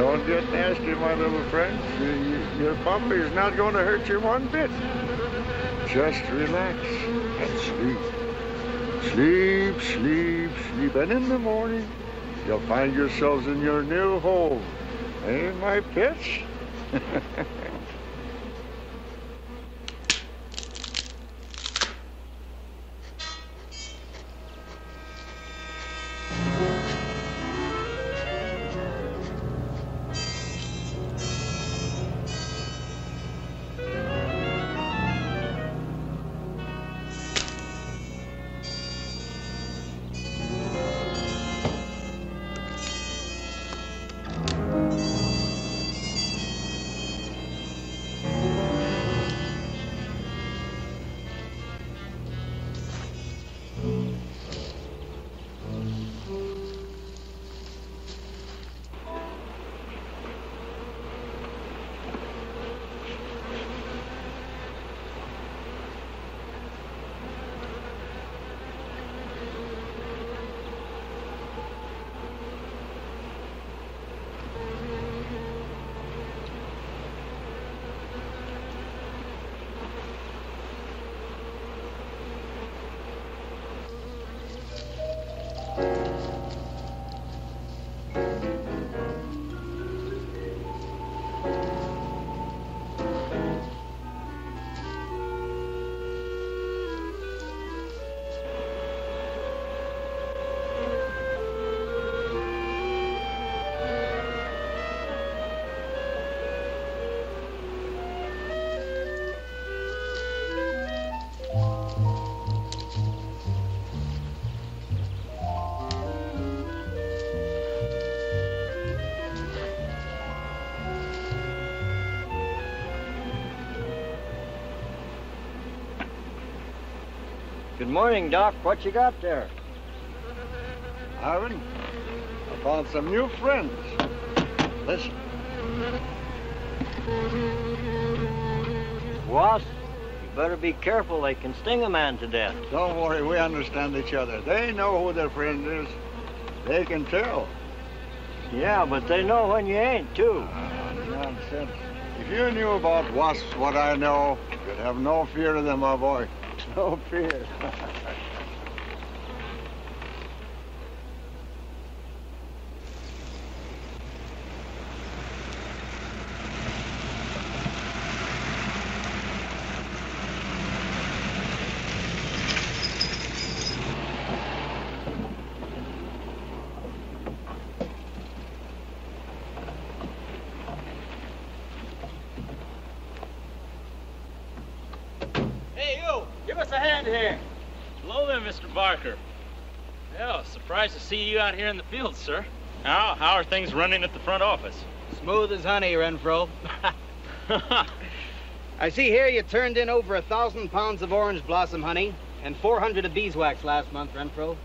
Don't get nasty, my little friend. Your puppy's not going to hurt you one bit. Just relax and sleep. Sleep, sleep, sleep. And in the morning, you'll find yourselves in your new home. Eh, my pets? Good morning, Doc. What you got there? Ivan, I found some new friends. Listen. Wasps? You better be careful. They can sting a man to death. Don't worry, we understand each other. They know who their friend is. They can tell. Yeah, but they know when you ain't, too. Nonsense. If you knew about wasps what I know, you'd have no fear of them, my boy. No fear. Barker. Yeah, surprised to see you out here in the field, sir. How are things running at the front office? Smooth as honey, Renfro. I see here you turned in over 1,000 pounds of orange blossom honey and 400 of beeswax last month, Renfro.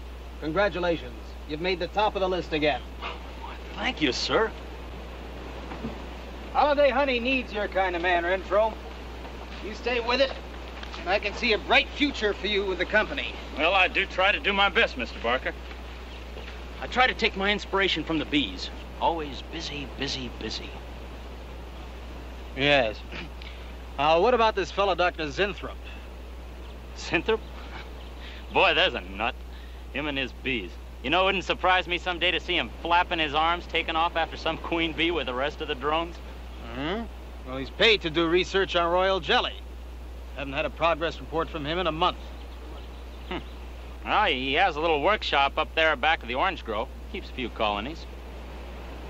Congratulations. You've made the top of the list again. Thank you, sir. Holiday honey needs your kind of man, Renfro. You stay with it, and I can see a bright future for you with the company. Well, I do try to do my best, Mr. Barker. I try to take my inspiration from the bees. Always busy, busy, busy. Yes. What about this fellow, Dr. Zinthrop? Zinthrop? Boy, there's a nut. Him and his bees. You know, it wouldn't surprise me someday to see him flapping his arms, taking off after some queen bee with the rest of the drones. Well, he's paid to do research on royal jelly. Haven't had a progress report from him in a month. Well, he has a little workshop up there back of the orange grove. Keeps a few colonies.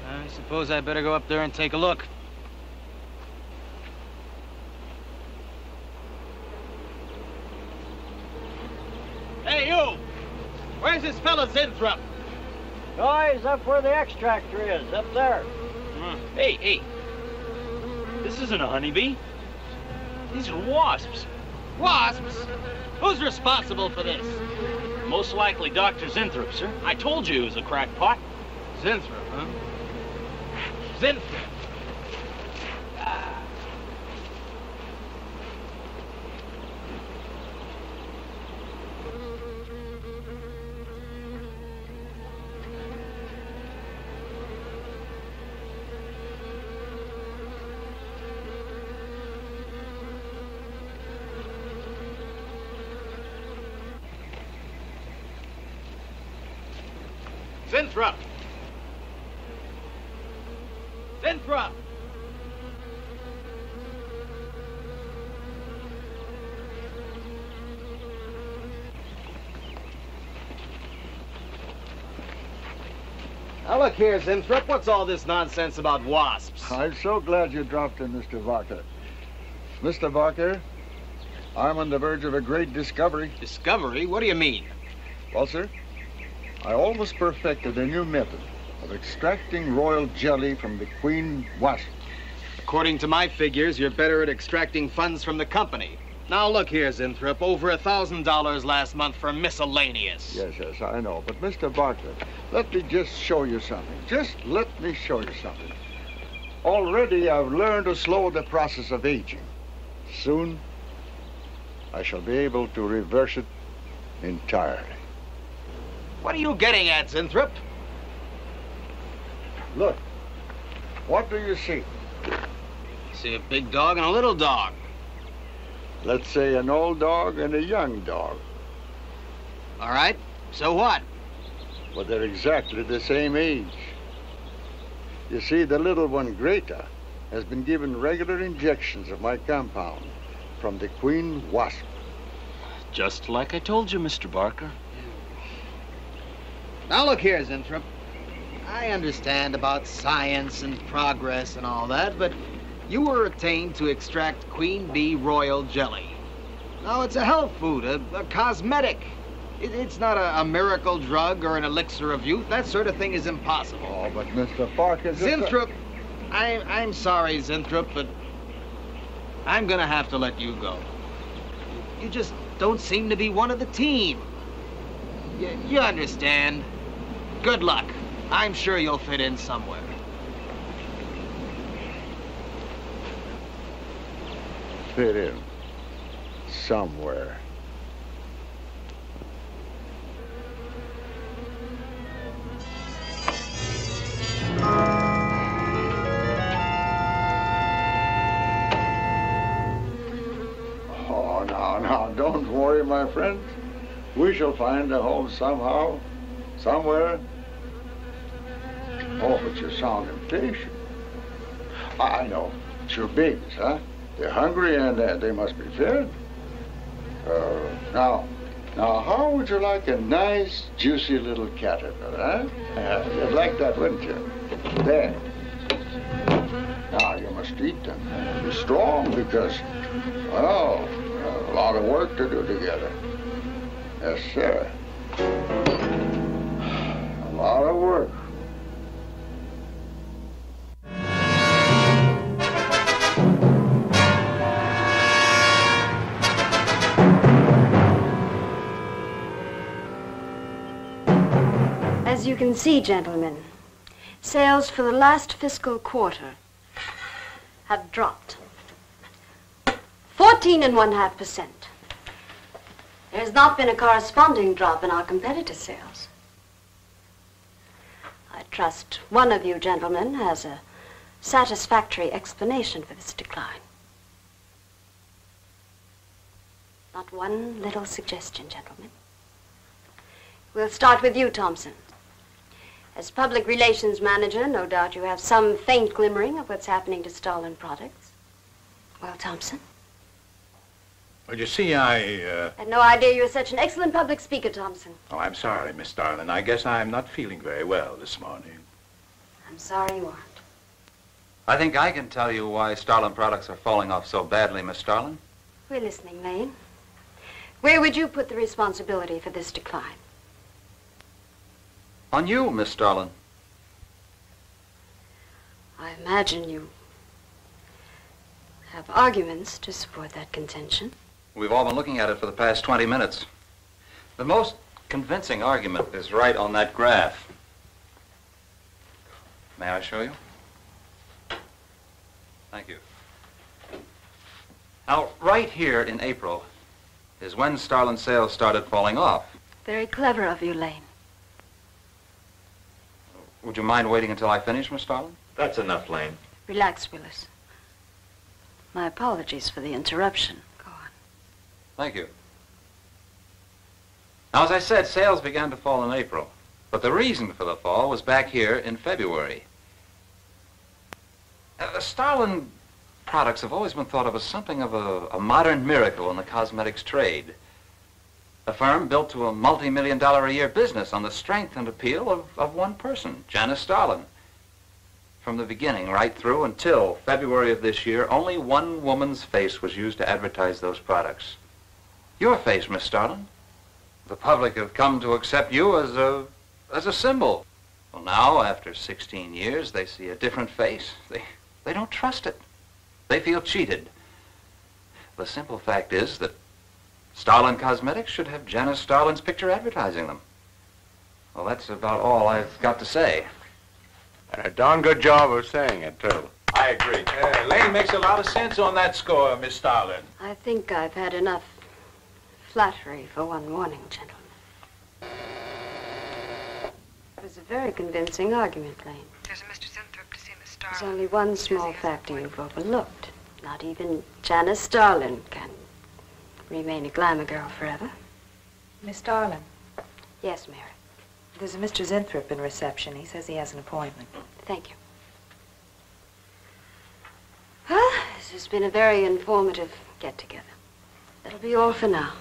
I suppose I better go up there and take a look. Hey, you! Where's this fella Zinthrop? Oh, he's up where the extractor is, up there. Hey. This isn't a honeybee. These are wasps. Wasps? Who's responsible for this? Most likely Dr. Zinthrop, sir. I told you he was a crackpot. Zinthrop, huh? Zinthrop. Zinthrop! Zinthrop! Now look here, Zinthrop, what's all this nonsense about wasps? I'm so glad you dropped in, Mr. Barker. Mr. Barker, I'm on the verge of a great discovery. Discovery? What do you mean? Well, sir, I almost perfected a new method of extracting royal jelly from the queen wasp. According to my figures, you're better at extracting funds from the company. Now look here, Zinthrop, over $1,000 last month for miscellaneous. Yes, I know. But, Mr. Barker, let me just show you something. Just let me show you something. Already I've learned to slow the process of aging. Soon, I shall be able to reverse it entirely. What are you getting at, Zinthrop? Look, what do you see? See a big dog and a little dog. Let's say an old dog and a young dog. All right, so what? Well, they're exactly the same age. You see, the little one, Greta, has been given regular injections of my compound from the queen wasp. Just like I told you, Mr. Barker. Now look here, Zinthrop. I understand about science and progress and all that, but you were attained to extract queen bee royal jelly. Now, it's a health food, a cosmetic. It's not a miracle drug or an elixir of youth. That sort of thing is impossible. Oh, but Mr. Parker... Zinthrop, I'm sorry, Zinthrop, but I'm gonna have to let you go. You just don't seem to be one of the team. You understand. Good luck. I'm sure you'll fit in somewhere. Fit in somewhere. Oh, now, don't worry, my friend. We shall find a home somehow, somewhere. Oh, but you sound impatient. I know. It's your babies, huh? They're hungry and they must be fed. Now, how would you like a nice, juicy little caterpillar, huh? You'd like that, wouldn't you? There. Now, you must eat them. Be strong because, well, a lot of work to do together. Yes, sir. A lot of work. As you can see, gentlemen, sales for the last fiscal quarter have dropped 14.5%. There has not been a corresponding drop in our competitor sales. I trust one of you gentlemen has a satisfactory explanation for this decline. Not one little suggestion, gentlemen. We'll start with you, Thompson. As public relations manager, no doubt you have some faint glimmering of what's happening to Starlin Products. Well, Thompson? Well, you see, I had no idea you were such an excellent public speaker, Thompson. Oh, I'm sorry, Miss Starlin. I guess I'm not feeling very well this morning. I'm sorry you aren't. I think I can tell you why Starlin Products are falling off so badly, Miss Starlin. We're listening, Lane. Where would you put the responsibility for this decline? On you, Miss Starlin. I imagine you have arguments to support that contention. We've all been looking at it for the past 20 minutes. The most convincing argument is right on that graph. May I show you? Thank you. Now, right here in April is when Starlin sales started falling off. Very clever of you, Lane. Would you mind waiting until I finish, Miss Starlin? That's enough, Lane. Relax, Willis. My apologies for the interruption. Go on. Thank you. Now, as I said, sales began to fall in April. But the reason for the fall was back here in February. Starlin products have always been thought of as something of a modern miracle in the cosmetics trade. A firm built to a multi-million-dollar-a-year business on the strength and appeal of one person, Janice Starlin. From the beginning, right through until February of this year, only one woman's face was used to advertise those products. Your face, Miss Starlin. The public have come to accept you as a symbol. Well, now, after 16 years, they see a different face. They don't trust it. They feel cheated. The simple fact is that Starlin Cosmetics should have Janice Starlin's picture advertising them. Well, that's about all I've got to say. And a darn good job of saying it, too. I agree. Lane makes a lot of sense on that score, Miss Starlin. I think I've had enough flattery for one morning, gentlemen. It was a very convincing argument, Lane. There's a Mr. Zinthrop to see Miss Starlin. There's only one small factor you've overlooked. Not even Janice Starlin can remain a glamour girl forever. Miss Starlin, Yes, Mary. there's a Mr. Zinthrop in reception. He says he has an appointment. Thank you. Well, this has been a very informative get-together. That'll be all for now.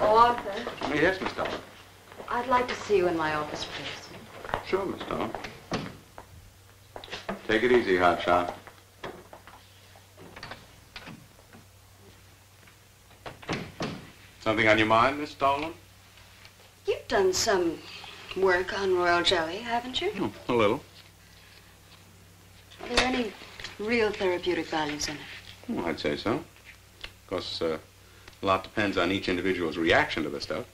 Oh, Arthur, Yes, Miss Starlin. I'd like to see you in my office, please. Sure, Miss Starlin. Take it easy, hotshot. Something on your mind, Miss Starlin? You've done some work on royal jelly, haven't you? A little. Are there any real therapeutic values in it? Well, I'd say so. Of course, a lot depends on each individual's reaction to the stuff.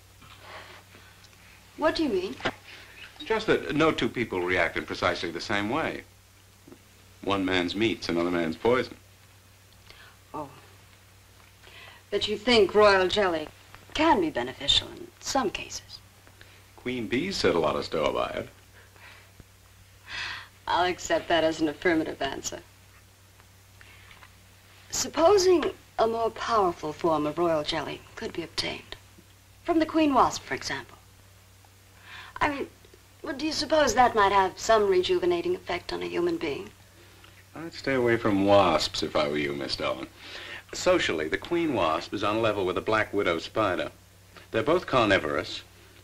What do you mean? Just that no two people react in precisely the same way. One man's meat's another man's poison. Oh. But you think royal jelly can be beneficial in some cases? Queen bees set a lot of store by it. I'll accept that as an affirmative answer. Supposing a more powerful form of royal jelly could be obtained. From the queen wasp, for example. I mean, well, do you suppose that might have some rejuvenating effect on a human being? I'd stay away from wasps if I were you, Miss Starlin. Socially, the queen wasp is on a level with the black widow spider. They're both carnivorous.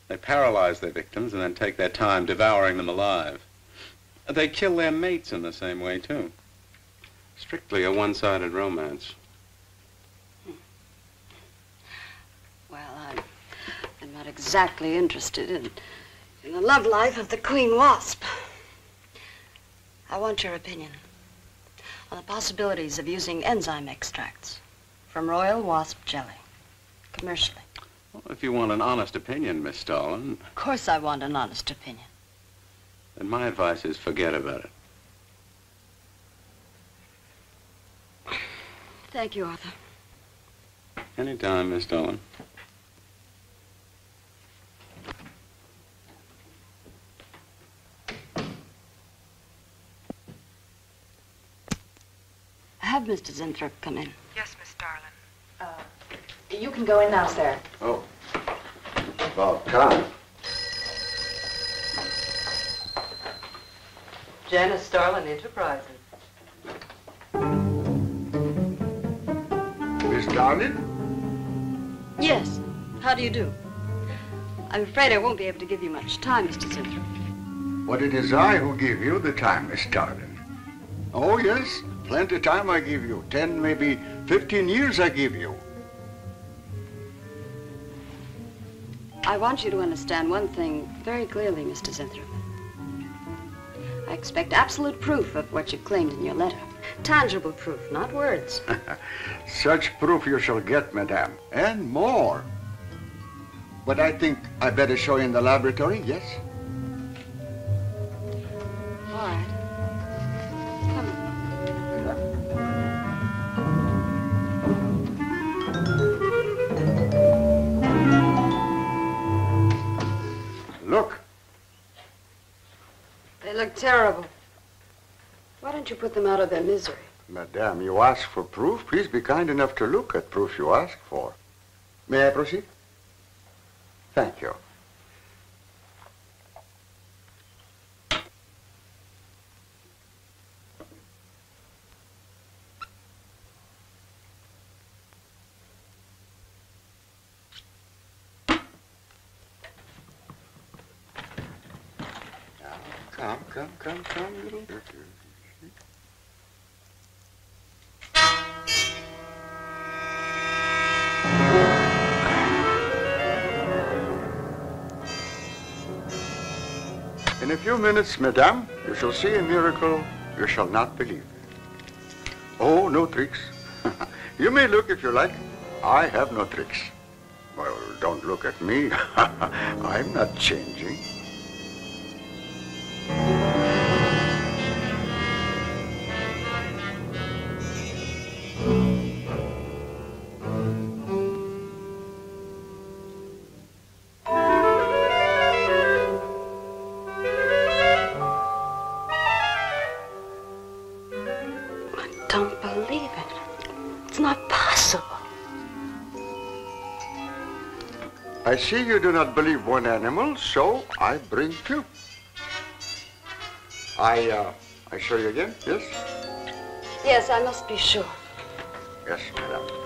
They paralyze their victims and then take their time devouring them alive. They kill their mates in the same way, too. Strictly a one-sided romance. Well, I'm not exactly interested in the love life of the queen wasp. I want your opinion on the possibilities of using enzyme extracts from royal wasp jelly, commercially. Well, if you want an honest opinion, Miss Starlin, Of course I want an honest opinion. then my advice is forget about it. Thank you, Arthur. Anytime, Miss Starlin. Have Mr. Zinthrop come in. Yes, Miss Starlin. You can go in now, sir. Oh, about time. Janice Starlin Enterprises. Miss Starlin? Yes. How do you do? I'm afraid I won't be able to give you much time, Mr. Zinthrop. But it is I who give you the time, Miss Starlin. Oh, yes. Plenty of time I give you. 10, maybe 15 years I give you. I want you to understand one thing very clearly, Mr. Zinthrop. I expect absolute proof of what you claimed in your letter. Tangible proof, not words. Such proof you shall get, madame, and more. But I think I better show you in the laboratory, yes? All right. Come on. Look. They look terrible. Why don't you put them out of their misery? Madame, you ask for proof. Please be kind enough to look at proof you ask for. May I proceed? Thank you. Now, come, little bit. In a few minutes, madame, you shall see a miracle you shall not believe. Oh, no tricks. You may look if you like. I have no tricks. Well, don't look at me. I'm not changing. I see you do not believe one animal, so I bring two. I show you again, yes? Yes, I must be sure. Yes, madame.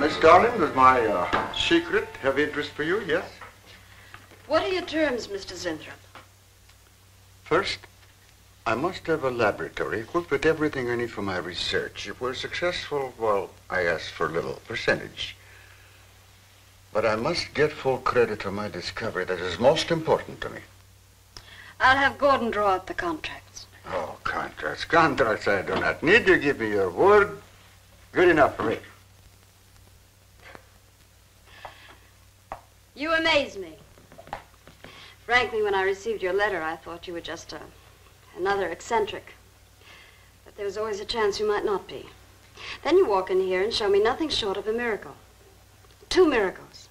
Miss Darling, does my secret have interest for you, yes? What are your terms, Mr. Zinthrop? First, I must have a laboratory equipped with everything I need for my research. If we're successful, well, I ask for a little percentage. But I must get full credit for my discovery. That is most important to me. I'll have Gordon draw out the contracts. Oh, contracts. Contracts I do not need. You give me your word. Good enough for me. You amaze me. Frankly, when I received your letter, I thought you were just another eccentric. But there was always a chance you might not be. Then you walk in here and show me nothing short of a miracle. 2 miracles.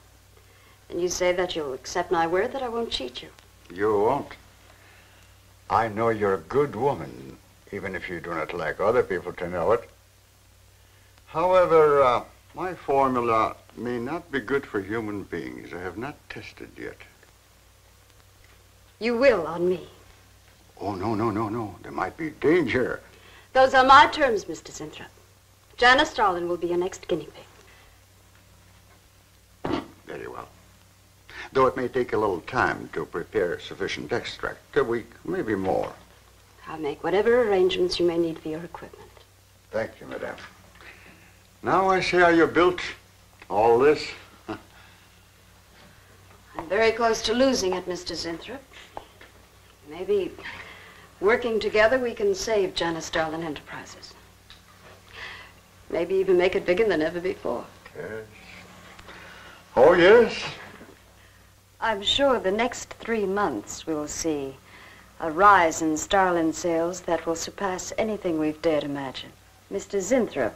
And you say that you'll accept my word that I won't cheat you. You won't. I know you're a good woman, even if you do not like other people to know it. However, my formula may not be good for human beings. I have not tested yet. You will on me. Oh, no. There might be danger. Those are my terms, Mr. Zinthrop. Janice Starlin will be your next guinea pig. Very well. Though it may take a little time to prepare sufficient extract. A week, maybe more. I'll make whatever arrangements you may need for your equipment. Thank you, madame. Now I see how you built all this. I'm very close to losing it, Mr. Zinthrop. Maybe working together we can save Janice Starlin Enterprises. Maybe even make it bigger than ever before. Yes. Oh, yes. I'm sure the next 3 months we'll see a rise in Starlin sales that will surpass anything we've dared imagine. Mr. Zinthrop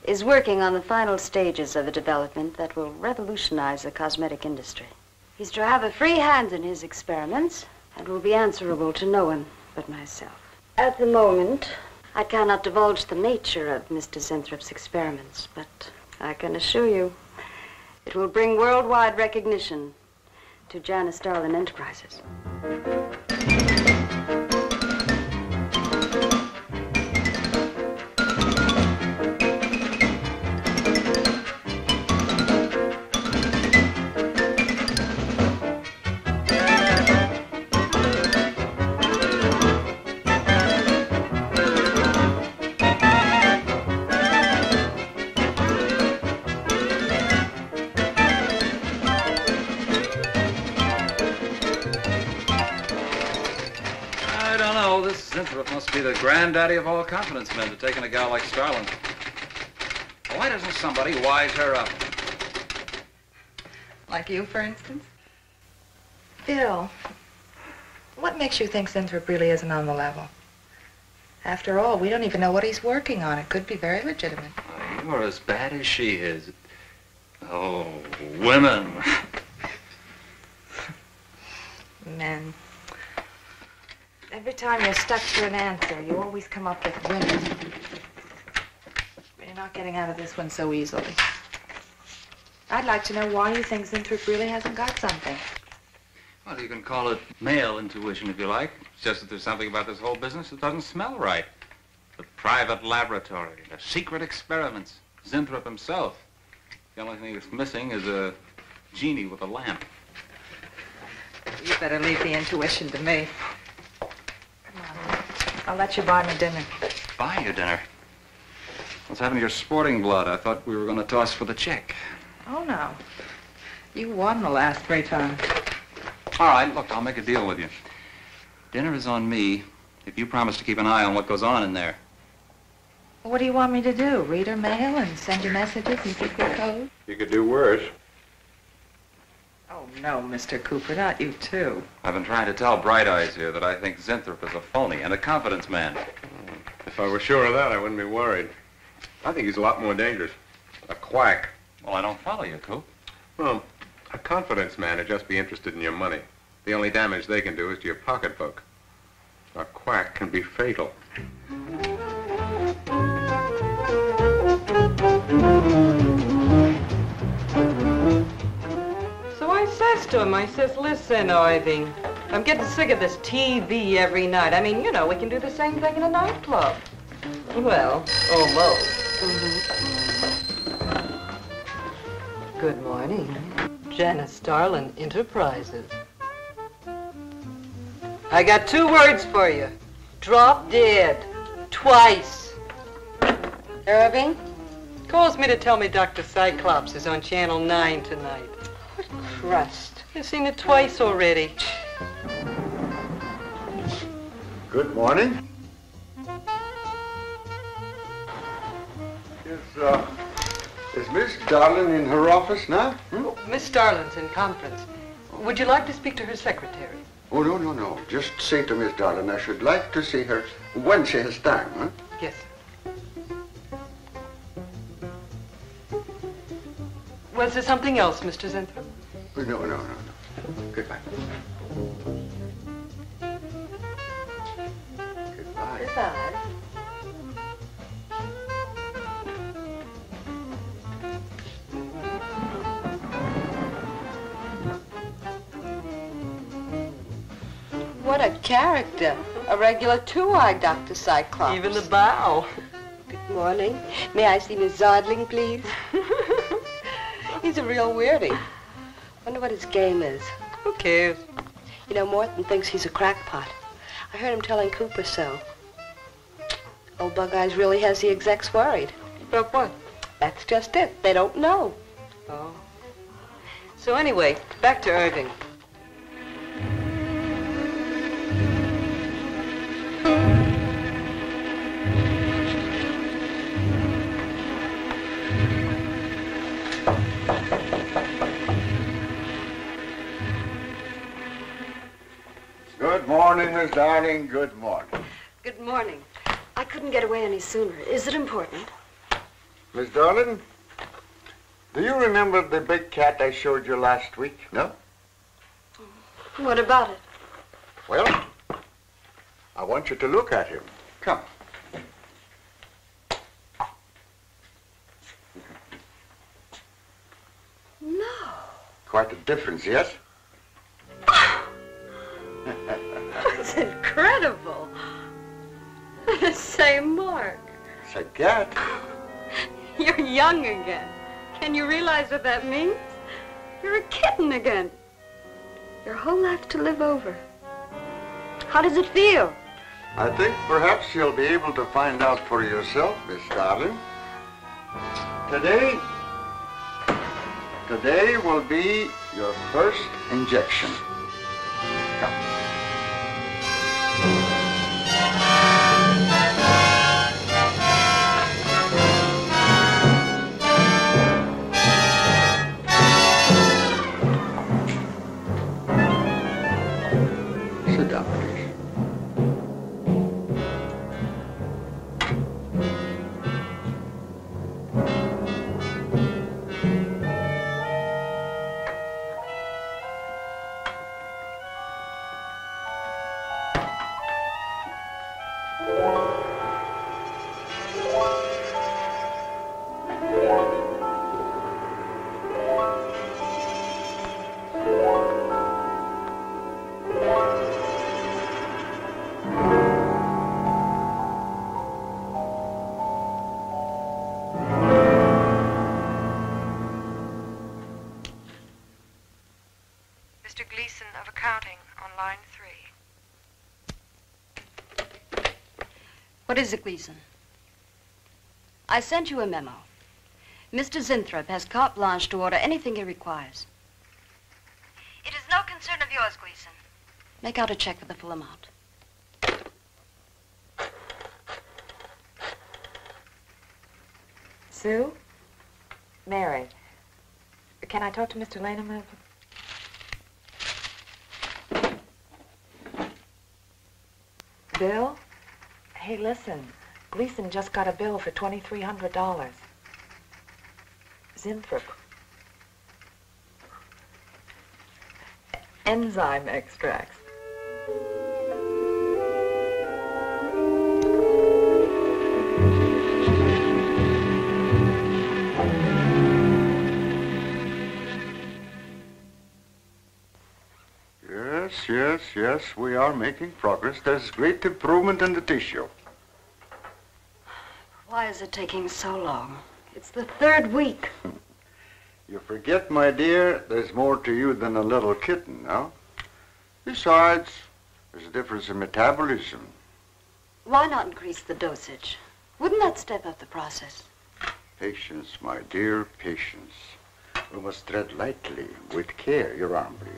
is working on the final stages of a development that will revolutionize the cosmetic industry. He's to have a free hand in his experiments and will be answerable to no one but myself. At the moment, I cannot divulge the nature of Mr. Zinthrop's experiments, but I can assure you it will bring worldwide recognition to Janice Starlin Enterprises. Must be the granddaddy of all confidence men to take in a gal like Starlin. Why doesn't somebody wise her up? Like you, for instance? Bill, what makes you think Zinthrop really isn't on the level? After all, we don't even know what he's working on. It could be very legitimate. You're as bad as she is. Oh, women. Men. Every time you're stuck to an answer, you always come up with women. You're not getting out of this one so easily. I'd like to know why you think Zinthrop really hasn't got something. Well, you can call it male intuition if you like. It's just that there's something about this whole business that doesn't smell right. The private laboratory, the secret experiments, Zinthrop himself. The only thing that's missing is a genie with a lamp. You better leave the intuition to me. Come on. I'll let you buy me dinner. Buy you dinner? What's happened to your sporting blood? I thought we were going to toss for the check. Oh, no. You won the last 3 times. All right, look, I'll make a deal with you. Dinner is on me if you promise to keep an eye on what goes on in there. What do you want me to do? Read her mail and send you messages and keep your code? You could do worse. Oh, no, Mr. Cooper, not you, too. I've been trying to tell Bright Eyes here that I think Zinthrop is a phony and a confidence man. If I were sure of that, I wouldn't be worried. I think he's a lot more dangerous. A quack. Well, I don't follow you, Coop. Well, a confidence man would just be interested in your money. The only damage they can do is to your pocketbook. A quack can be fatal. So I says to him, I says, listen, Irving, I'm getting sick of this TV every night. I mean, you know, we can do the same thing in a nightclub. Well, almost. Good morning. Janice Starlin Enterprises. I got 2 words for you. Drop dead. Twice. Irving? Calls me to tell me Dr. Cyclops is on Channel 9 tonight. What crust? You've seen it twice already. Good morning. Is Miss Darlin in her office now? Miss Starlin's in conference. Would you like to speak to her secretary? Oh, no. Just say to Miss Darlin I should like to see her when she has time, huh? Yes. Was there something else, Mr. Zinthrop? No. Goodbye. Goodbye. Goodbye. What a character. A regular 2-eyed Dr. Cyclops. Even the bow. Good morning. May I see Miss Zodling, please? He's a real weirdie. Wonder what his game is. Who cares? You know, Morton thinks he's a crackpot. I heard him telling Cooper so. Old Bug Eyes really has the execs worried. About what? That's just it. They don't know. Oh. So anyway, back to Irving. Good morning, Miss Darling. Good morning. Good morning. I couldn't get away any sooner. Is it important? Miss Darlin, do you remember the big cat I showed you last week? No? What about it? Well, I want you to look at him. Come. No. Quite a difference, yes? That's incredible. The same mark. It's a cat. You're young again. Can you realize what that means? You're a kitten again. Your whole life to live over. How does it feel? I think perhaps you'll be able to find out for yourself, Miss Darling. Today will be your first injection. Come. What is it, Gleason? I sent you a memo. Mr. Zinthrop has carte blanche to order anything he requires. It is no concern of yours, Gleason. Make out a check for the full amount. Sue? Mary, can I talk to Mr. Lane a minute? Bill? Hey, listen. Gleason just got a bill for $2,300. Zinthrop. Enzyme extracts. Yes, we are making progress. There's great improvement in the tissue. Why is it taking so long? It's the 3rd week. You forget, my dear, there's more to you than a little kitten, no? Besides, there's a difference in metabolism. Why not increase the dosage? Wouldn't that step up the process? Patience, my dear, patience. We must tread lightly, with care. Your arm, please.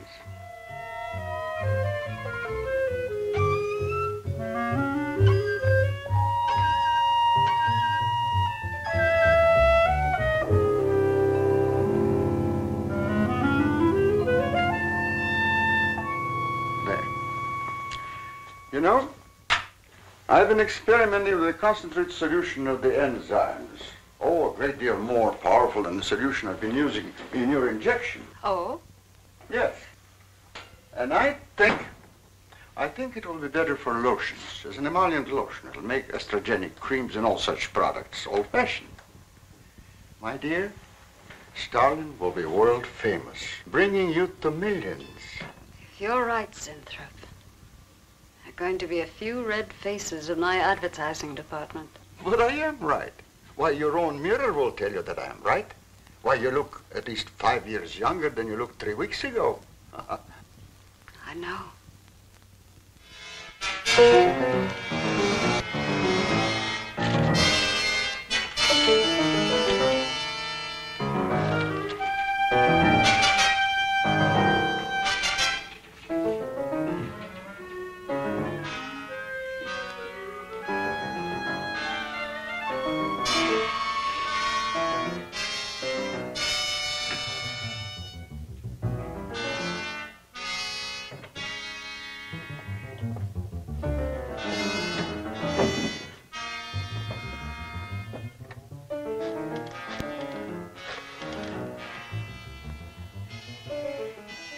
You know, I've been experimenting with a concentrated solution of the enzymes. Oh, a great deal more powerful than the solution I've been using in your injection. Oh? Yes. And I think it will be better for lotions. As an emollient lotion, it'll make estrogenic creams and all such products old-fashioned. My dear, Starlin will be world famous, bringing youth to millions. You're right, Zinthrop. There are going to be a few red faces in my advertising department. But I am right. Why, your own mirror will tell you that I am right. Why, you look at least 5 years younger than you looked 3 weeks ago. I know.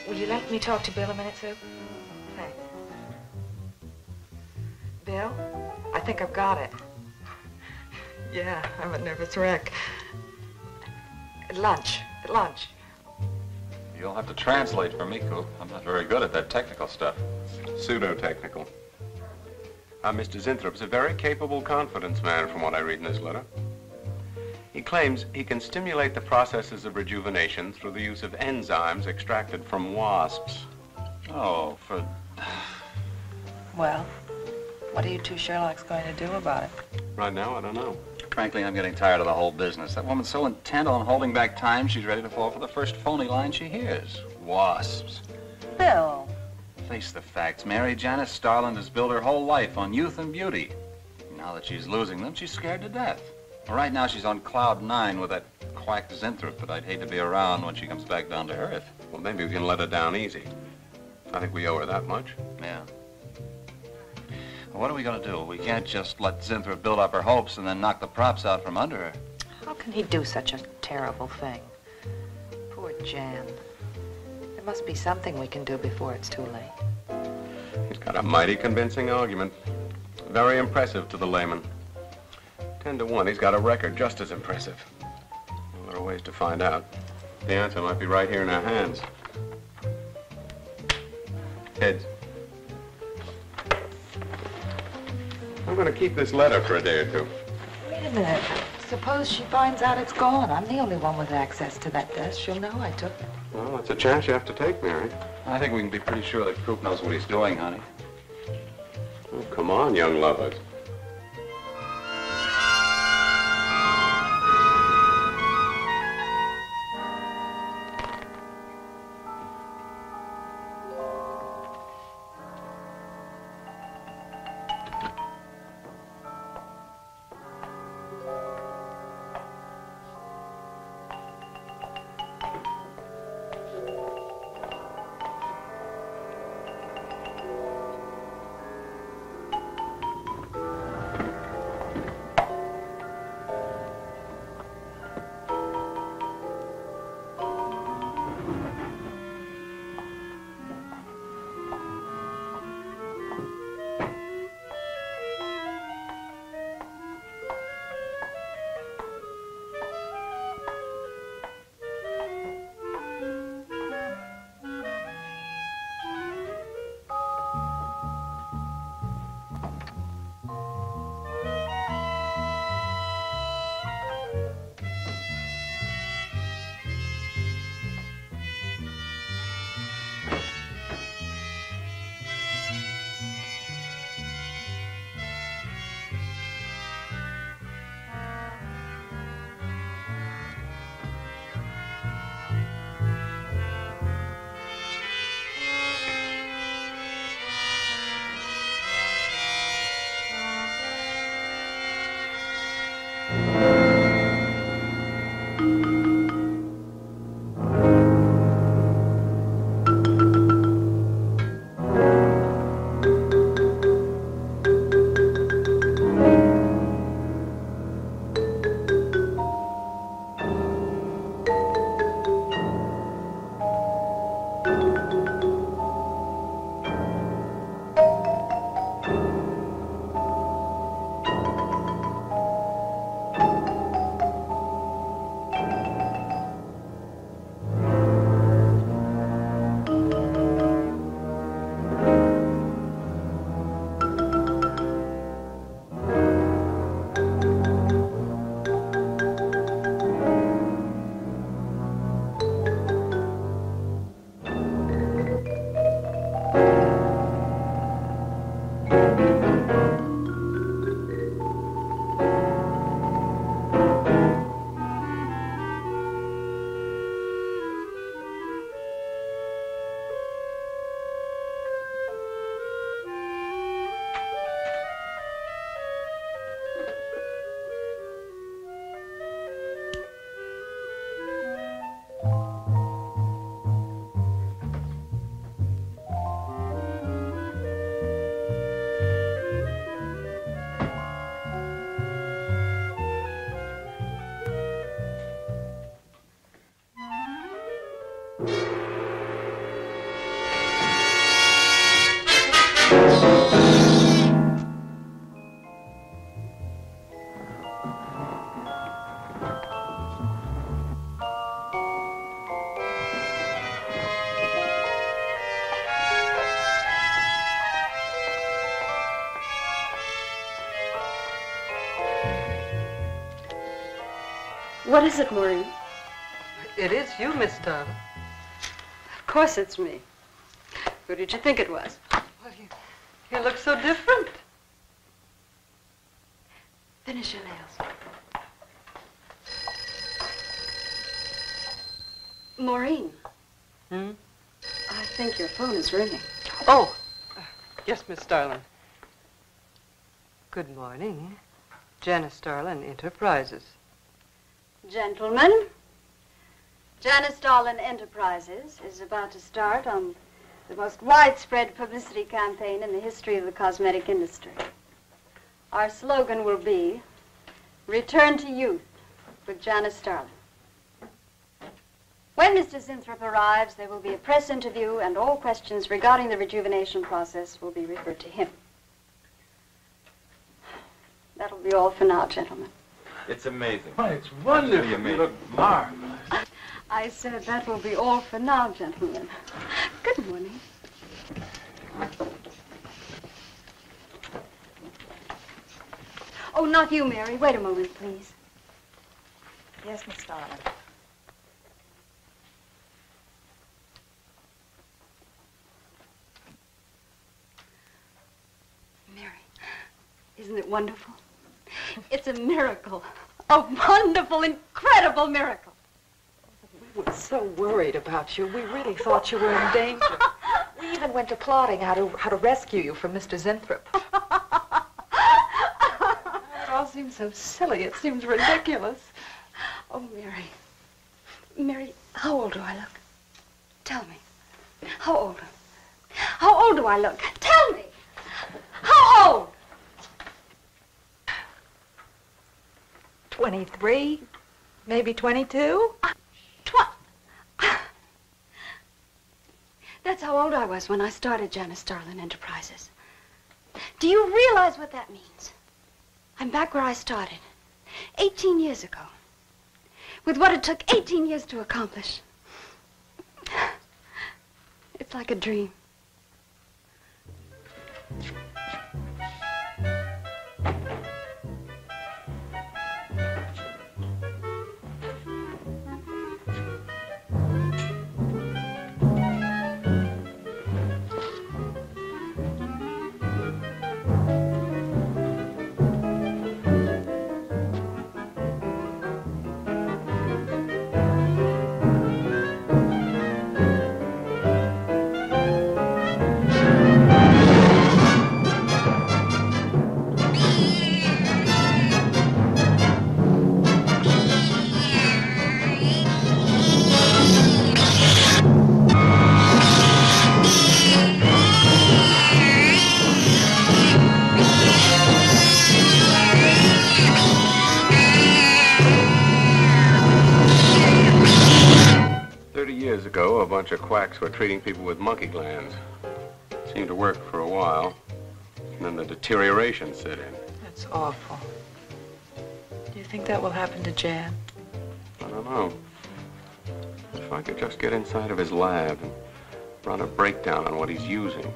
Will you let me talk to Bill a minute, Sue? Thanks. Bill, I think I've got it. Yeah, I'm a nervous wreck. At lunch. You'll have to translate for me, Coop. I'm not very good at that technical stuff. Pseudo-technical. Mr. Zinthrop's a very capable confidence man from what I read in his letter. He claims he can stimulate the processes of rejuvenation through the use of enzymes extracted from wasps. Oh, for... Well, what are you two Sherlocks going to do about it? Right now, I don't know. Frankly, I'm getting tired of the whole business. That woman's so intent on holding back time, she's ready to fall for the first phony line she hears. Wasps. Bill. Face the facts, Mary. Janice Starland has built her whole life on youth and beauty. Now that she's losing them, she's scared to death. Well, right now, she's on cloud 9 with that quack Zinthrop, but I'd hate to be around when she comes back down to earth. Well, maybe we can let her down easy. I think we owe her that much. Yeah. Well, what are we going to do? We can't just let Zinthrop build up her hopes and then knock the props out from under her. How can he do such a terrible thing? Poor Jan. There must be something we can do before it's too late. He's got a mighty convincing argument. Very impressive to the layman. 10 to 1, he's got a record just as impressive. Well, there are ways to find out. The answer might be right here in our hands. Heads. I'm going to keep this letter for a day or two. Wait a minute. Suppose she finds out it's gone. I'm the only one with access to that desk. She'll know I took it. Well, that's a chance you have to take, Mary. I think we can be pretty sure that Coop knows what he's doing, honey. Oh, come on, young lovers. What is it, Maureen? It is you, Miss Darling. Of course it's me. Who did you think it was? Well, you look so different. Finish your nails. Maureen. Hmm? I think your phone is ringing. Oh, yes, Miss Starlin. Good morning. Janice Starlin Enterprises. Gentlemen, Janice Starlin Enterprises is about to start on the most widespread publicity campaign in the history of the cosmetic industry. Our slogan will be, Return to Youth with Janice Starlin. When Mr. Zinthrop arrives, there will be a press interview, and all questions regarding the rejuvenation process will be referred to him. That'll be all for now, gentlemen. It's amazing. Why, it's wonderful. Amazing. You look marvelous. I said that will be all for now, gentlemen. Good morning. Oh, not you, Mary. Wait a moment, please. Yes, Miss Starlin. Mary, isn't it wonderful? It's a miracle. A wonderful, incredible miracle. We were so worried about you. We really thought you were in danger. We even went to plotting how to rescue you from Mr. Zinthrop. It all seems so silly. It seems ridiculous. Oh, Mary. Mary, how old do I look? Tell me. How old? How old do I look? Tell me. How old? 23, maybe 22. That's how old I was when I started Janice Starlin Enterprises. Do you realize what that means? I'm back where I started, 18 years ago, with what it took 18 years to accomplish. It's like a dream. A bunch of quacks were treating people with monkey glands. Seemed to work for a while, and then the deterioration set in. That's awful. Do you think that will happen to Jan? I don't know. If I could just get inside of his lab and run a breakdown on what he's using.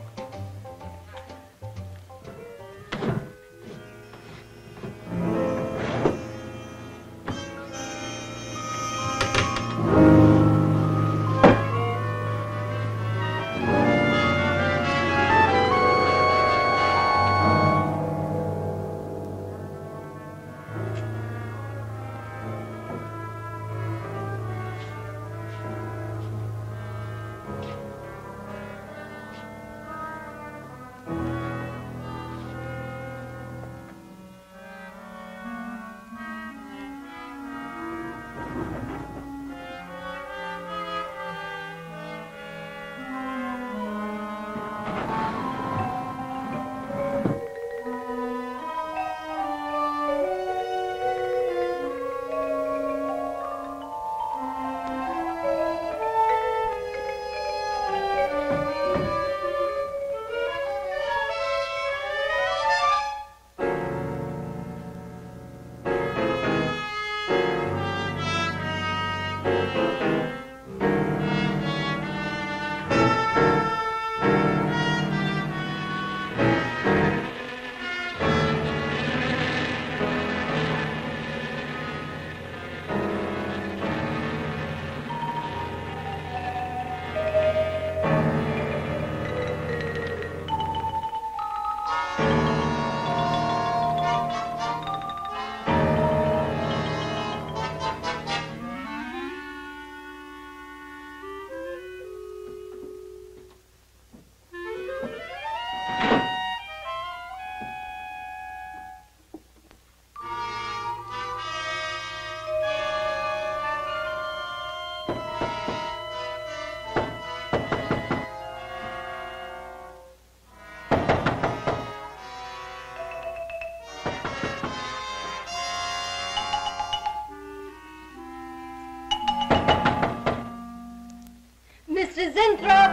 Mr. Zinthrop!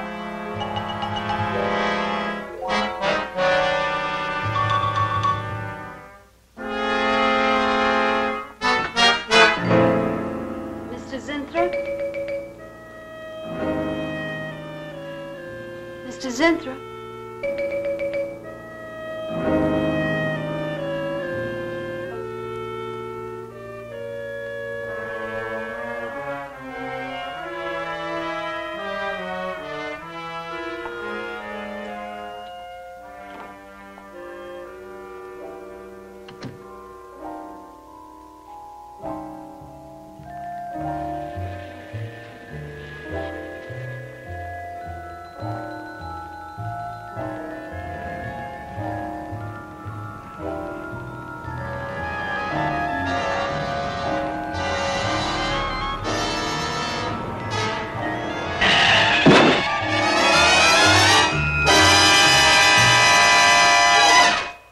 Mr. Zinthrop? Mr. Zinthrop?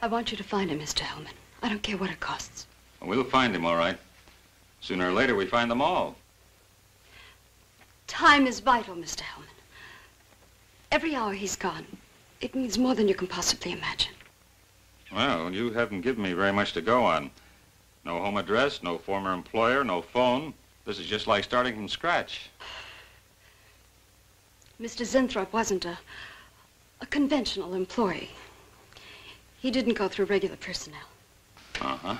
I want you to find him, Mr. Hellman. I don't care what it costs. We'll find him, all right. Sooner or later, we find them all. Time is vital, Mr. Hellman. Every hour he's gone, it means more than you can possibly imagine. Well, you haven't given me very much to go on. No home address, no former employer, no phone. This is just like starting from scratch. Mr. Zinthrop wasn't a conventional employee. He didn't go through regular personnel. Uh-huh.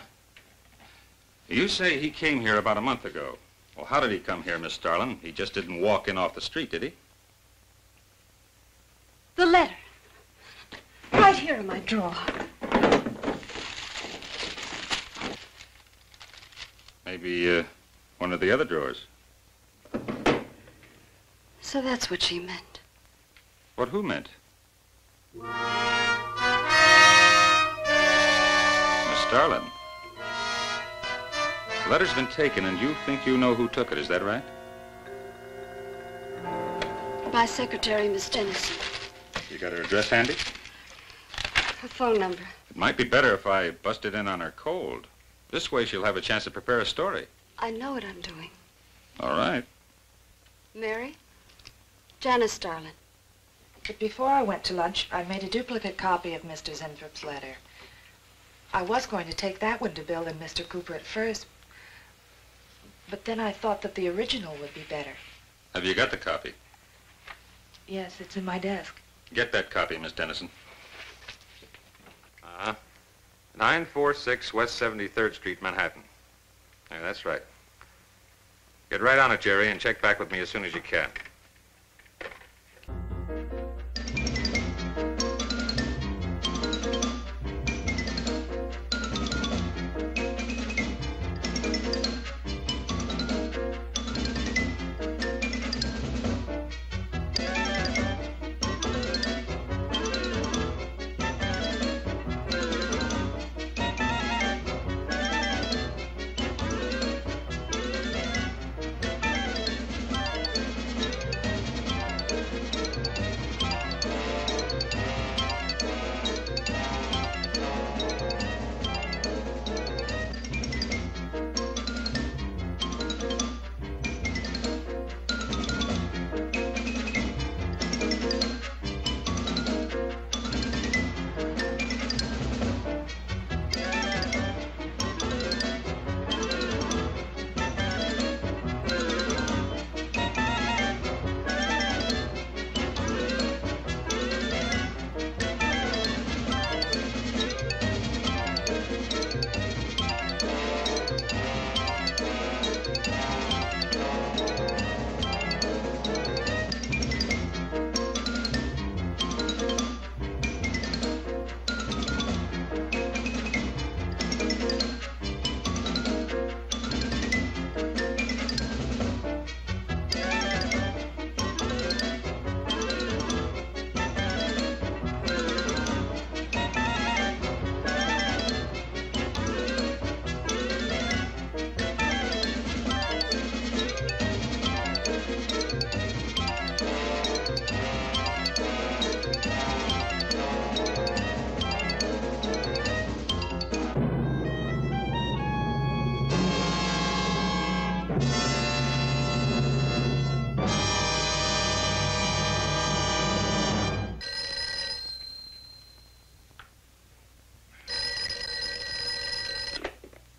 You say he came here about a month ago. Well, how did he come here, Miss Starlin? He just didn't walk in off the street, did he? The letter. Right here in my drawer. Maybe, one of the other drawers. So that's what she meant. What who meant? Starlin, the letter's been taken and you think you know who took it, is that right? My secretary, Miss Dennison. You got her address handy? Her phone number. It might be better if I busted in on her cold. This way she'll have a chance to prepare a story. I know what I'm doing. All right. Mary? Janice Starlin. But before I went to lunch, I made a duplicate copy of Mr. Zinthrop's letter. I was going to take that one to Bill and Mr. Cooper at first, but then I thought that the original would be better. Have you got the copy? Yes, it's in my desk. Get that copy, Miss Dennison. 946 West 73rd Street, Manhattan. Yeah, that's right. Get right on it, Jerry, and check back with me as soon as you can.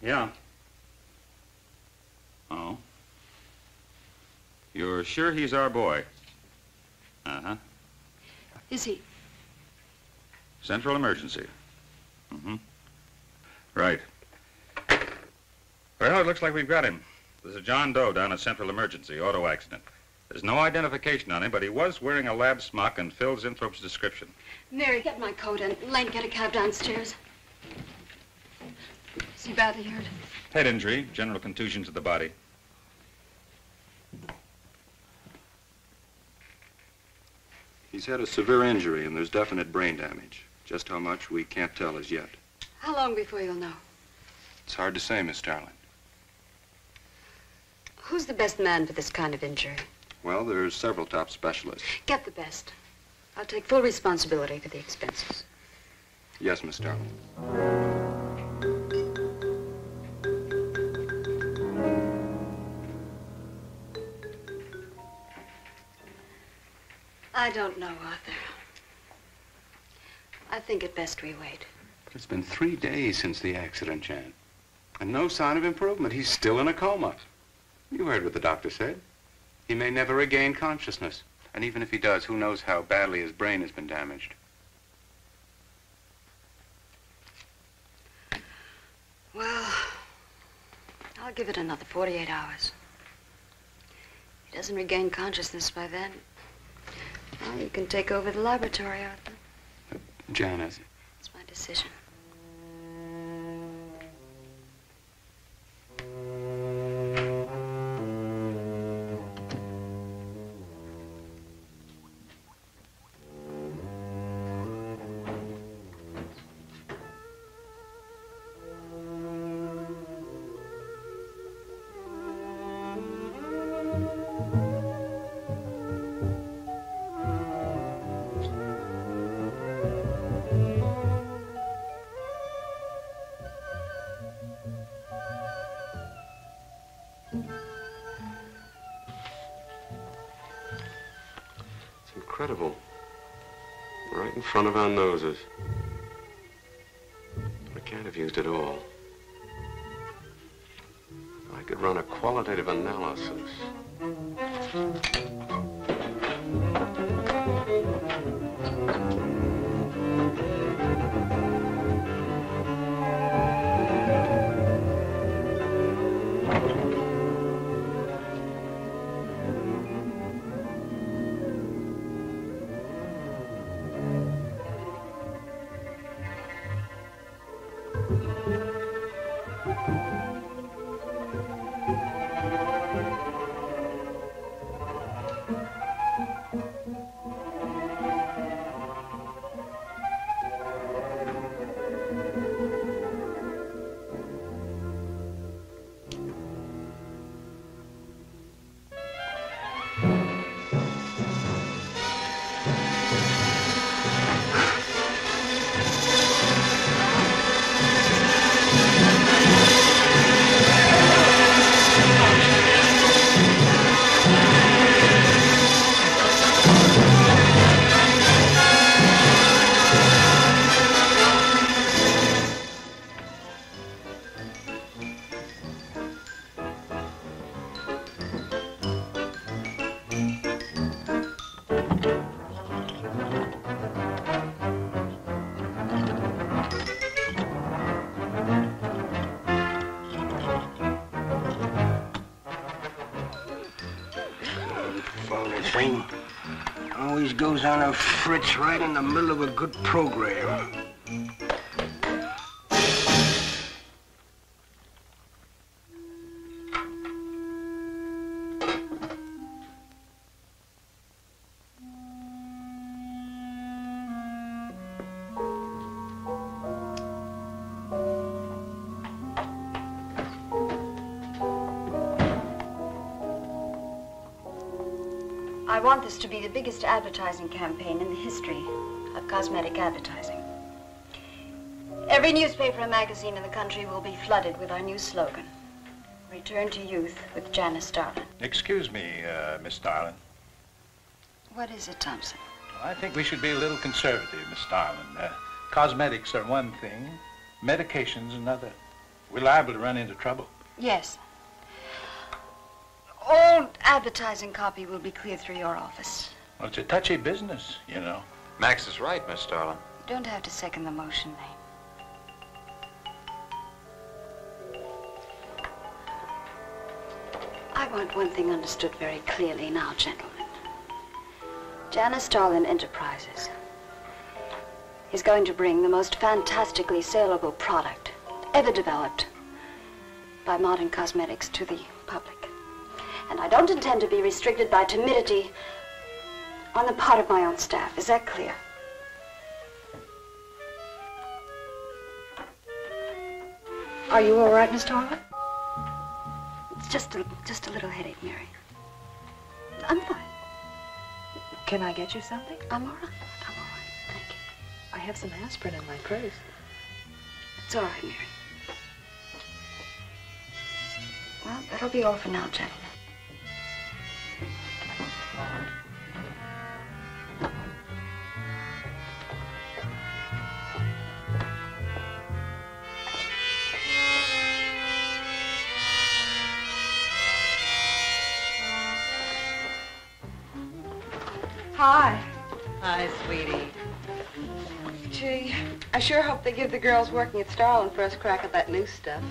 Yeah. Oh. You're sure he's our boy? Uh-huh. Is he? Central emergency. Mm-hmm. Right. Well, it looks like we've got him. There's a John Doe down at Central Emergency, auto accident. There's no identification on him, but he was wearing a lab smock and filled Zinthrope's description. Mary, get my coat and Lane, get a cab downstairs. Is he badly hurt? Head injury, general contusion to the body. He's had a severe injury and there's definite brain damage. Just how much, we can't tell as yet. How long before you'll know? It's hard to say, Miss Starlin. Who's the best man for this kind of injury? Well, there's several top specialists. Get the best. I'll take full responsibility for the expenses. Yes, Miss Starlin. I don't know, Arthur. I think it best we wait. It's been 3 days since the accident, Jan. And no sign of improvement. He's still in a coma. You heard what the doctor said. He may never regain consciousness. And even if he does, who knows how badly his brain has been damaged. Well, I'll give it another 48 hours. If he doesn't regain consciousness by then, well, you can take over the laboratory, Arthur. Janice. It's my decision. Incredible. Right in front of our noses. I can't have used it all. I could run a qualitative analysis. Thing always goes on a fritz right in the middle of a good program. I want this to be the biggest advertising campaign in the history of cosmetic advertising. Every newspaper and magazine in the country will be flooded with our new slogan, Return to Youth with Janice Starlin. Excuse me, Miss Starlin. What is it, Thompson? I think we should be a little conservative, Miss Starlin. Cosmetics are one thing, medications another. We're liable to run into trouble. Yes. All advertising copy will be cleared through your office. Well, it's a touchy business, you know. Max is right, Miss Starlin. You don't have to second the motion, Lane. I want one thing understood very clearly now, gentlemen. Janice Starlin Enterprises is going to bring the most fantastically saleable product ever developed by modern cosmetics to the public. And I don't intend to be restricted by timidity on the part of my own staff. Is that clear? Are you all right, Miss Starlin? It's just a little headache, Mary. I'm fine. Can I get you something? I'm all right. I'm all right. Thank you. I have some aspirin in my purse. It's all right, Mary. Well, that'll be all for now, gentlemen. Hi. Hi, sweetie. Gee, I sure hope they give the girls working at Starlin first crack at that new stuff.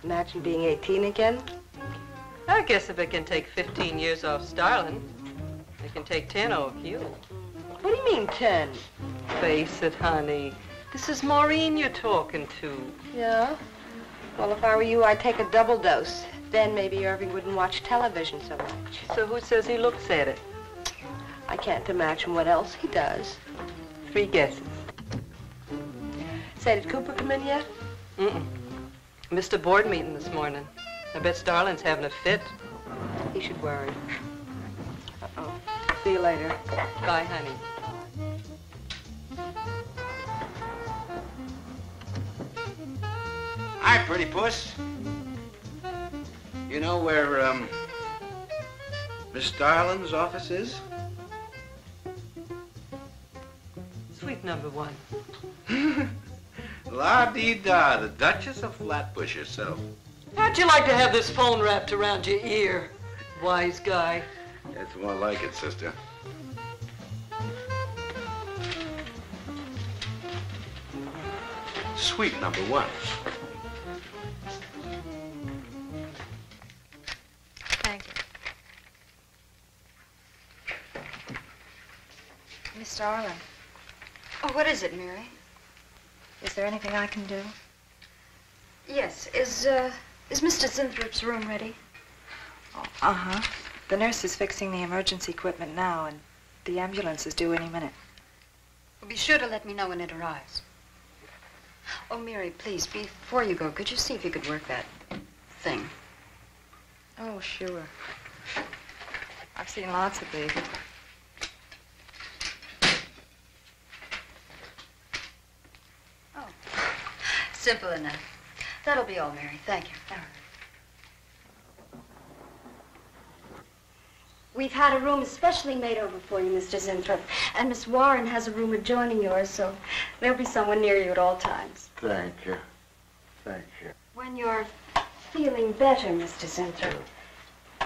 Imagine being 18 again. I guess if it can take 15 years off Starlin, it can take 10 off you. What do you mean 10? Face it, honey. This is Maureen you're talking to. Yeah? Well, if I were you, I'd take a double dose. Then maybe Irving wouldn't watch television so much. So who says he looks at it? I can't imagine what else he does. 3 guesses. Say, did Cooper come in yet? Mm-mm. Missed a board meeting this morning. I bet Starlin's having a fit. He should worry. Uh-oh. See you later. Bye, honey. Hi, pretty puss. You know where, Miss Starlin's office is? Suite number 1. La-dee-da, the Duchess of Flatbush herself. How'd you like to have this phone wrapped around your ear, wise guy? It's more like it, sister. Suite number 1. Thank you. Miss Starlin, Oh, what is it, Mary? is there anything I can do? Yes. Is Mr. Zinthrop's room ready? Uh-huh. The nurse is fixing the emergency equipment now, and the ambulance is due any minute. Well, be sure to let me know when it arrives. Oh, Mary, please, before you go, could you see if you could work that thing? Oh, sure. I've seen lots of these. Oh, simple enough. That'll be all, Mary. Thank you. We've had a room especially made over for you, Mr. Zinthrop. And Miss Warren has a room adjoining yours, so there'll be someone near you at all times. Thank you. Thank you. When you're feeling better, Mr. Zinthrop,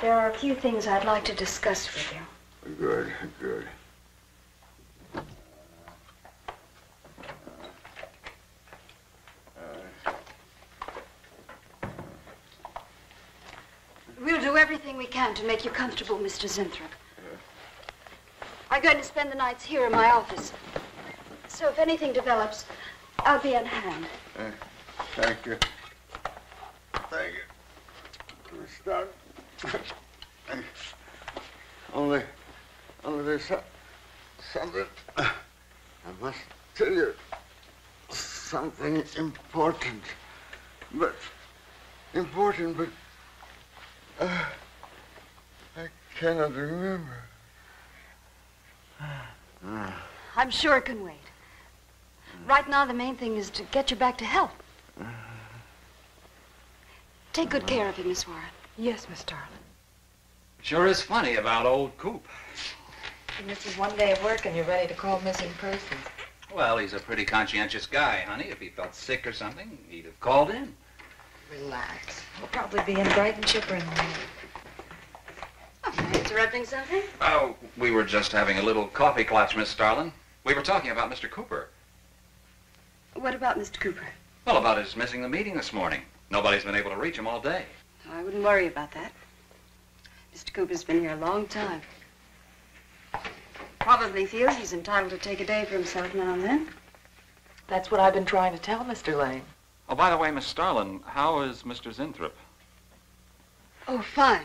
there are a few things I'd like to discuss with you. Good, good. We'll do everything we can to make you comfortable, Mr. Zinthrop. I'm going to spend the nights here in my office. So if anything develops, I'll be on hand. Thank you. Thank you. Miss Starlin. Only there's something. I must tell you. Something important. But I cannot remember. I'm sure it can wait. Right now, the main thing is to get you back to health. Take good care of him, Miss Warren. Yes, Miss Starlin. Sure is funny about old Coop. You misses one day of work and you're ready to call missing persons. Well, he's a pretty conscientious guy, honey. If he felt sick or something, he'd have called in. Relax. We'll probably be in bright and chipper in the morning. Oh, am I interrupting something? Oh, we were just having a little coffee clutch, Miss Starlin. We were talking about Mr. Cooper. What about Mr. Cooper? Well, about his missing the meeting this morning. Nobody's been able to reach him all day. Oh, I wouldn't worry about that. Mr. Cooper's been here a long time. Probably feels he's entitled to take a day for himself now and then. That's what I've been trying to tell Mr. Lane. Oh, by the way, Miss Starlin, how is Mr. Zinthrop? Oh, fine.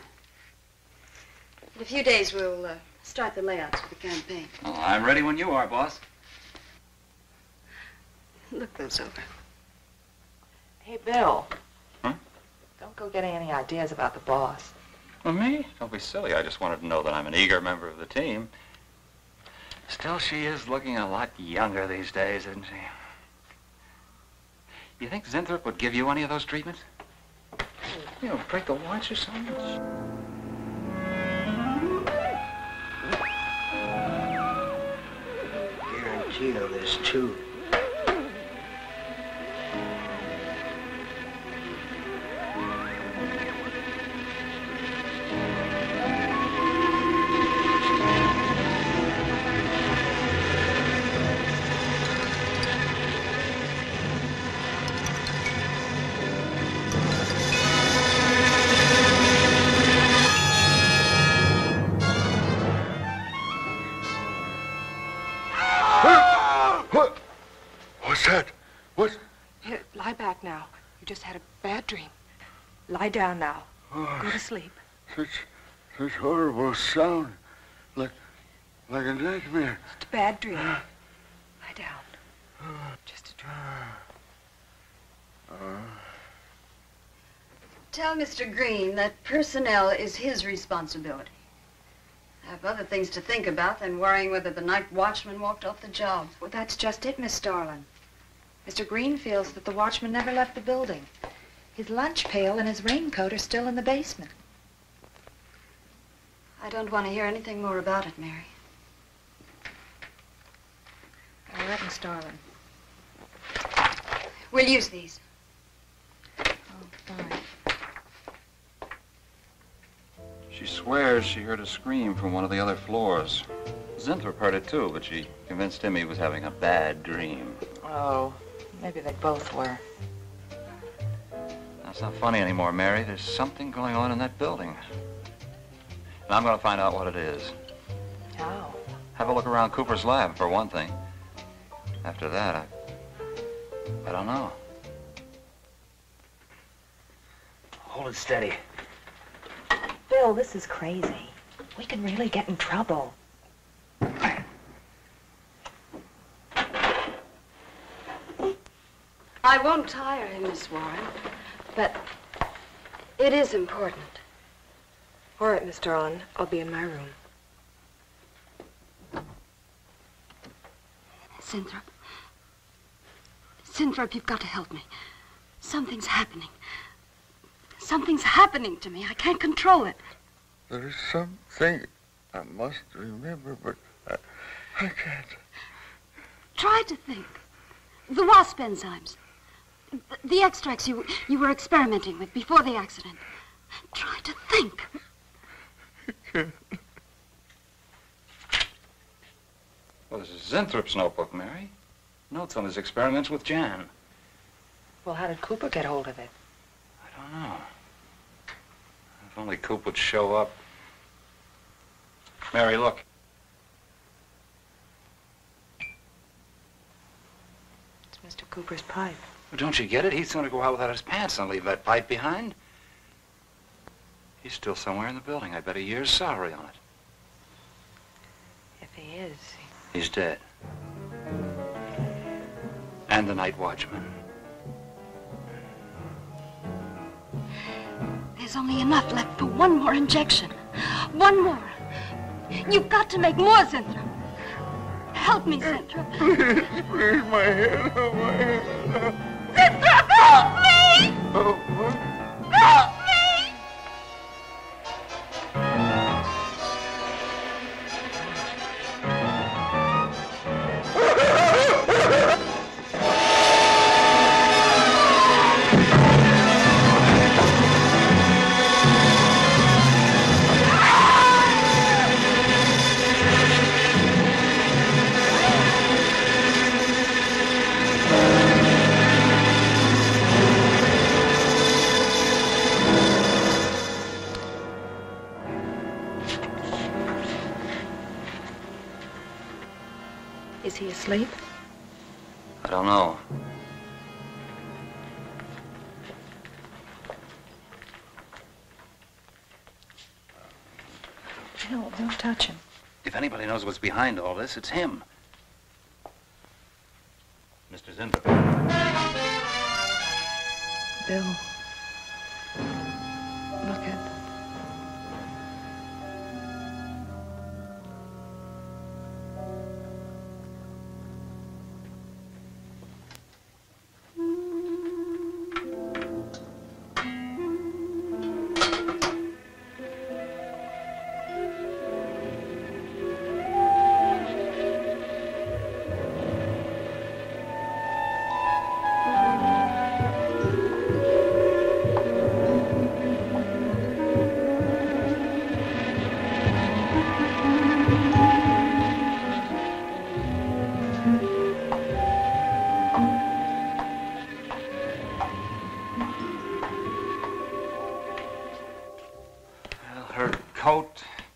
In a few days, we'll start the layouts for the campaign. Oh, I'm ready when you are, boss. Look those over. Hey, Bill. Huh? Don't go getting any ideas about the boss. Well, me? Don't be silly. I just wanted to know that I'm an eager member of the team. Still, she is looking a lot younger these days, isn't she? You think Zinthrop would give you any of those treatments? You know, break the watch or something? Guarantee of this, too. What's that? What? Here, lie back now. You just had a bad dream. Lie down now. Oh, Go to sleep. Such horrible sound. Like a nightmare. Just a bad dream. Lie down. Just a dream. Tell Mr. Green that personnel is his responsibility. I have other things to think about than worrying whether the night watchman walked off the job. Well, that's just it, Miss Starlin. Mr. Green feels that the watchman never left the building. His lunch pail and his raincoat are still in the basement. I don't want to hear anything more about it, Mary. All right, Miss Starlin. We'll use these. Oh, fine. She swears she heard a scream from one of the other floors. Zinthrop heard it too, but she convinced him he was having a bad dream. Oh, maybe they both were. That's not funny anymore, Mary. There's something going on in that building. And I'm going to find out what it is. How? Have a look around Cooper's lab, for one thing. After that, I don't know. Hold it steady. Bill, this is crazy. We could really get in trouble. I won't tire him, Miss Warren, but it is important. All right, Miss Starlin. I'll be in my room. Zinthrop. Zinthrop, you've got to help me. Something's happening. Something's happening to me. I can't control it. There's something I must remember, but I can't. Try to think. The wasp enzymes. The extracts you were experimenting with before the accident. Try to think. Well, this is Zinthrop's notebook, Mary. Notes on his experiments with Jan. Well, how did Cooper get hold of it? I don't know. If only Coop would show up. Mary, look. It's Mr. Cooper's pipe. Well, don't you get it? He's going to go out without his pants and leave that pipe behind. He's still somewhere in the building. I bet a year's salary on it. If he is, He's dead. And the night watchman. There's only enough left for one more injection. One more. You've got to make more, Zinthrop. Help me, Zinthrop. Please, my head. Oh, my head. Zinthrop, help me! Oh, what? Help me! Is he asleep? I don't know. No, don't touch him. If anybody knows what's behind all this, it's him. Mr. Zinthrop. Bill. Look at...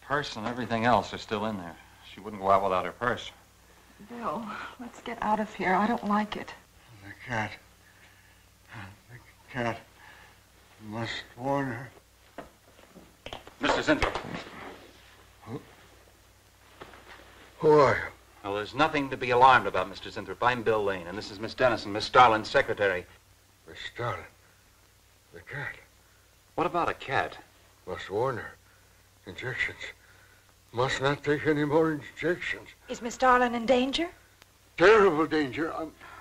Purse and everything else are still in there. She wouldn't go out without her purse. Bill, let's get out of here. I don't like it. The cat. The cat. Must warn her. Mr. Zinthrop. Who are you? Well, there's nothing to be alarmed about, Mr. Zinthrop. I'm Bill Lane, and this is Miss Dennison, Miss Starlin's secretary. Miss Starlin. The cat. What about a cat? Must warn her. Injections. Must not take any more injections. Is Miss Starlin in danger? Terrible danger.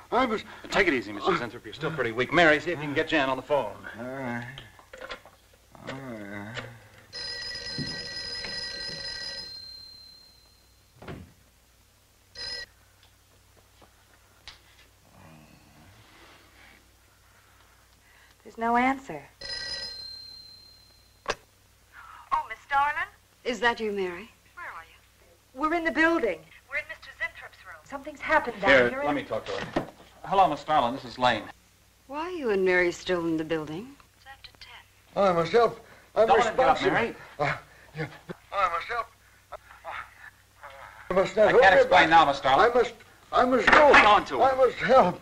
I must... Take it easy, Mr. Zinthrop. You're still pretty weak. Mary, see if you can get Jan on the phone. All right. All right. There's no answer. Oh, Miss Starlin? Is that you, Mary? Where are you? We're in the building. We're in Mr.Zinthrop's room. Something's happened down here. Here, let me talk to her. Hello, Miss Starlin. This is Lane. Why are you and Mary still in the building? It's after 10. I must help. I'm Don't let him get up, responsible. Mary. Yeah. I must help. I must not I hold can't me explain back. now, Miss Starlin. I must go. Hang on to him. I must help.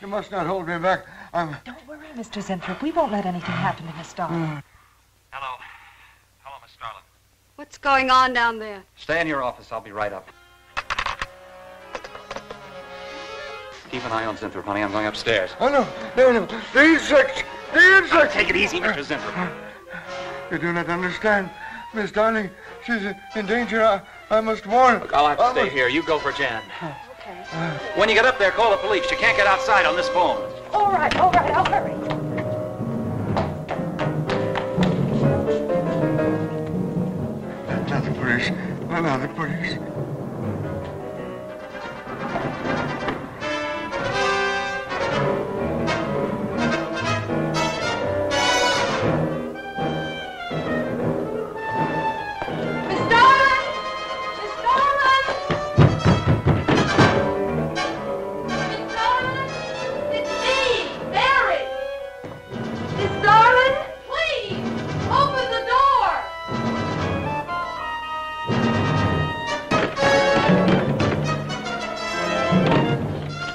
You must not hold me back. Don't worry, Mr. Zinthrop. We won't let anything happen to Miss Starlin. Hello. Hello, Miss Starlin. What's going on down there? Stay in your office. I'll be right up. Keep an eye on Zinthrop, honey. I'm going upstairs. Oh, no. The insects. The insects. Take it easy, Mr. Zinthrop. You do not understand. Miss Darling, she's in danger. I must warn her. Look, I'll have to stay here. You go for Jan. Okay. When you get up there, call the police. You can't get outside on this phone. All right. I'll hurry. Not the police. Not the police.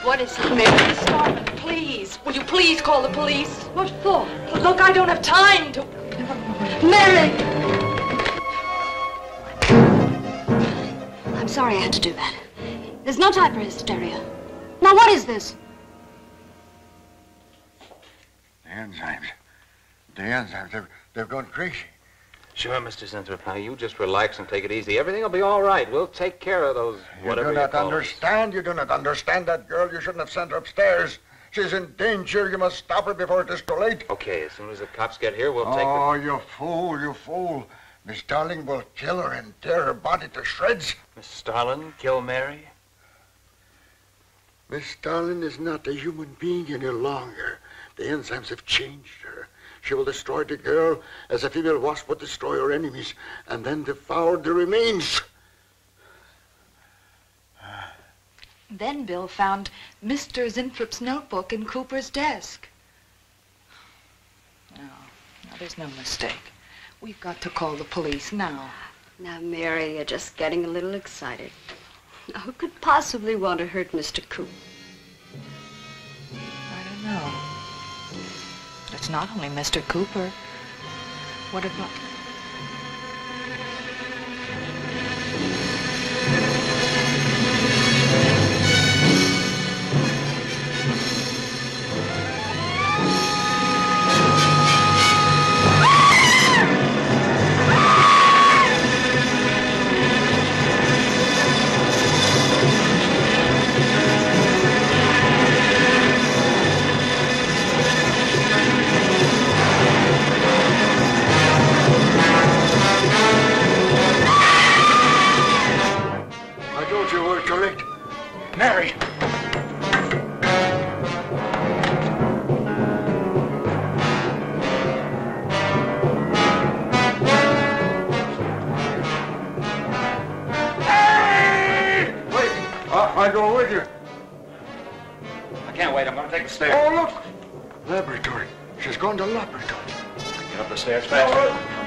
What is it, Mary? Miss Starlin, please. Will you please call the police? What for? Look, I don't have time to... Mary! I'm sorry I had to do that. There's no time for hysteria. Now, what is this? The enzymes. They've gone crazy. Sure, Mr. Zinthrop. Now, you just relax and take it easy. Everything will be all right. We'll take care of those, whatever You do not call them. understand. You do not understand that girl. You shouldn't have sent her upstairs. She's in danger. You must stop her before it is too late. Okay, as soon as the cops get here, we'll take Oh, you fool. Miss Darling will kill her and tear her body to shreds. Miss Starlin, kill Mary? Miss Darling is not a human being any longer. The enzymes have changed her. She will destroy the girl as a female wasp would destroy her enemies, and then devour the remains. Then Bill found Mr. Zinthrop's notebook in Cooper's desk. No, there's no mistake. We've got to call the police now. Now, Mary, you're just getting a little excited. Now, who could possibly want to hurt Mr. Coop? I don't know. It's not only Mr. Cooper. What about... Mary! I go with you. I can't wait. I'm going to take the stairs. Oh, look! Laboratory. She's going to laboratory. Get up the stairs fast.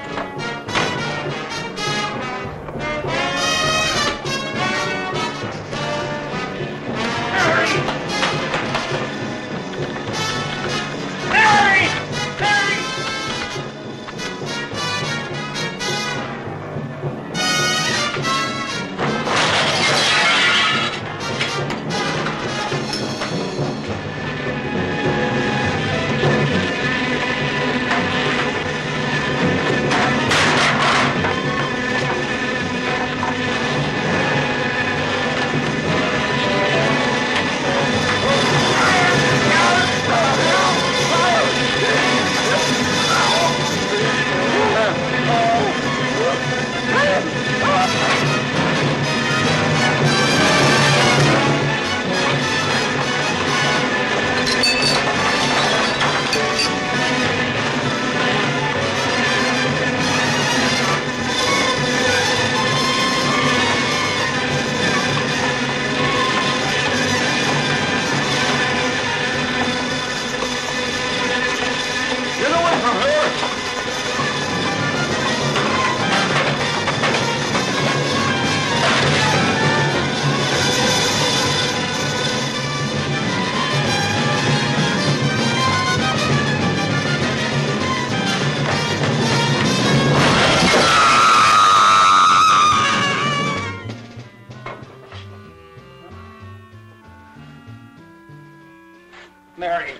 Mary.